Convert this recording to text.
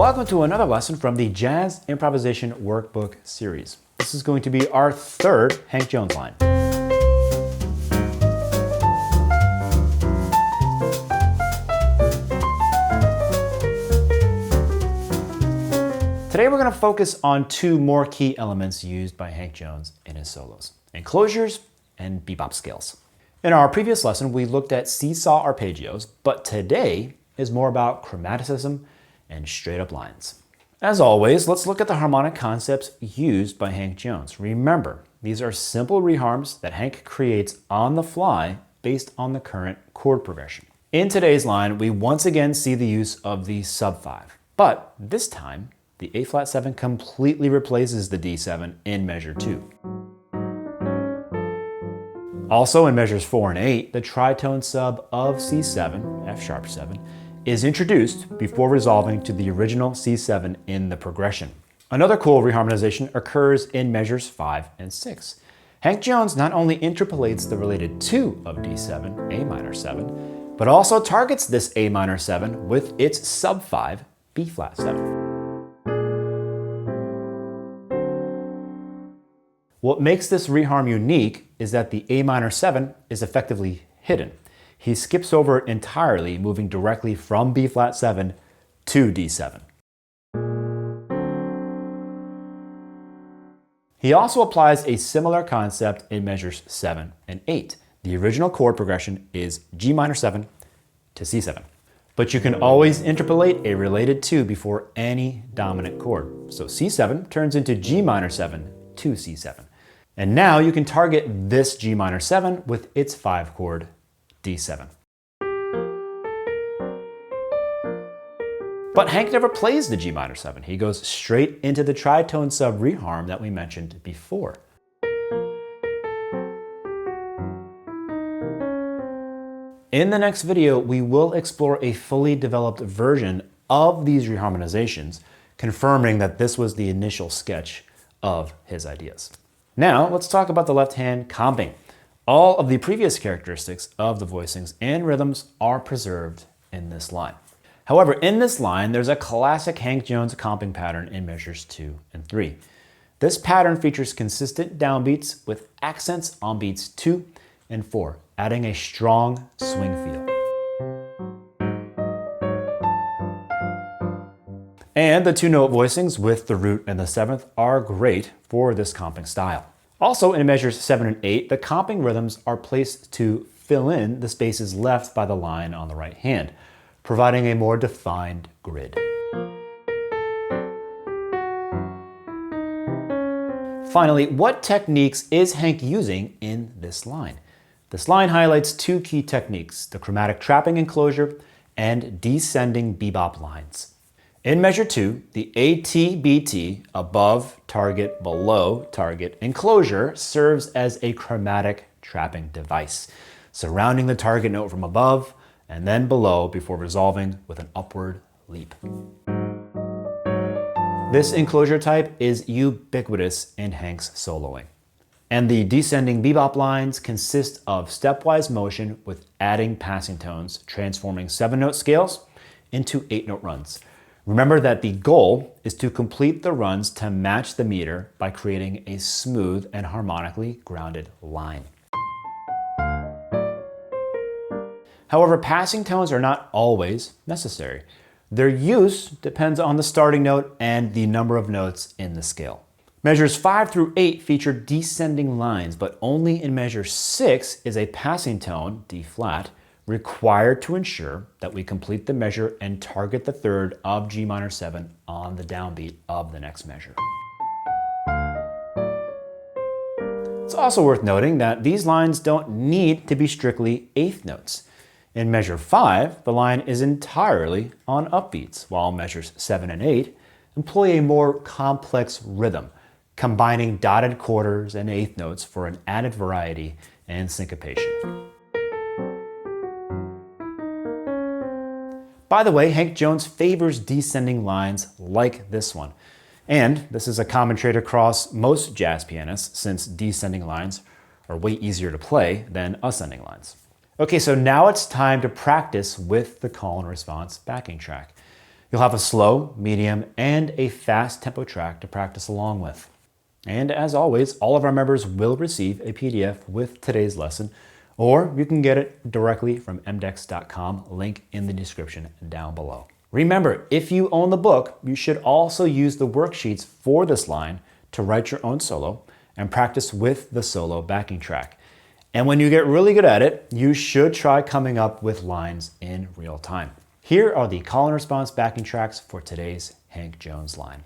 Welcome to another lesson from the Jazz Improvisation Workbook series. This is going to be our third Hank Jones line. Today we're going to focus on two more key elements used by Hank Jones in his solos: enclosures and bebop scales. In our previous lesson, we looked at seesaw arpeggios, but today is more about chromaticism and straight up lines. As always, let's look at the harmonic concepts used by Hank Jones. Remember, these are simple reharms that Hank creates on the fly based on the current chord progression. In today's line, we once again see the use of the sub-5, but this time, the A-flat-7 completely replaces the D7 in measure 2. Also in measures 4 and 8, the tritone sub of C7, F#7, is introduced before resolving to the original C7 in the progression. Another cool reharmonization occurs in measures 5 and 6. Hank Jones not only interpolates the related 2 of D7, A minor 7, but also targets this A minor 7 with its sub-5, B-flat-7. What makes this reharm unique is that the A minor 7 is effectively hidden. He skips over it entirely, moving directly from B-flat-7 to D7. He also applies a similar concept in measures 7 and 8. The original chord progression is G minor 7 to C7. But you can always interpolate a related 2 before any dominant chord. So C7 turns into G minor 7 to C7. And now you can target this G minor 7 with its 5 chord D7. But Hank never plays the G minor 7. He goes straight into the tritone sub reharm that we mentioned before. In the next video, we will explore a fully developed version of these reharmonizations, confirming that this was the initial sketch of his ideas. Now, let's talk about the left hand comping. All of the previous characteristics of the voicings and rhythms are preserved in this line. However, in this line, there's a classic Hank Jones comping pattern in measures 2 and 3. This pattern features consistent downbeats with accents on beats 2 and 4, adding a strong swing feel. And the 2-note voicings with the root and the 7th are great for this comping style. Also in measures 7 and 8, the comping rhythms are placed to fill in the spaces left by the line on the right hand, providing a more defined grid. Finally, what techniques is Hank using in this line? This line highlights two key techniques: the chromatic trapping enclosure and descending bebop lines. In measure 2, the AT-BT, above, target, below, target, enclosure serves as a chromatic trapping device, surrounding the target note from above and then below before resolving with an upward leap. This enclosure type is ubiquitous in Hank's soloing. And the descending bebop lines consist of stepwise motion with adding passing tones, transforming 7-note scales into 8-note runs. Remember that the goal is to complete the runs to match the meter by creating a smooth and harmonically grounded line. However, passing tones are not always necessary. Their use depends on the starting note and the number of notes in the scale. Measures 5 through 8 feature descending lines, but only in measure 6 is a passing tone, D-flat, required to ensure that we complete the measure and target the third of G minor 7 on the downbeat of the next measure. It's also worth noting that these lines don't need to be strictly eighth notes. In measure 5, the line is entirely on upbeats, while measures 7 and 8 employ a more complex rhythm, combining dotted quarters and eighth notes for an added variety and syncopation. By the way, Hank Jones favors descending lines like this one. And this is a common trait across most jazz pianists, since descending lines are way easier to play than ascending lines. Okay, so now it's time to practice with the call and response backing track. You'll have a slow, medium, and a fast tempo track to practice along with. And as always, all of our members will receive a PDF with today's lesson, or you can get it directly from mdex.com, link in the description down below. Remember, if you own the book, you should also use the worksheets for this line to write your own solo and practice with the solo backing track. And when you get really good at it, you should try coming up with lines in real time. Here are the call and response backing tracks for today's Hank Jones line.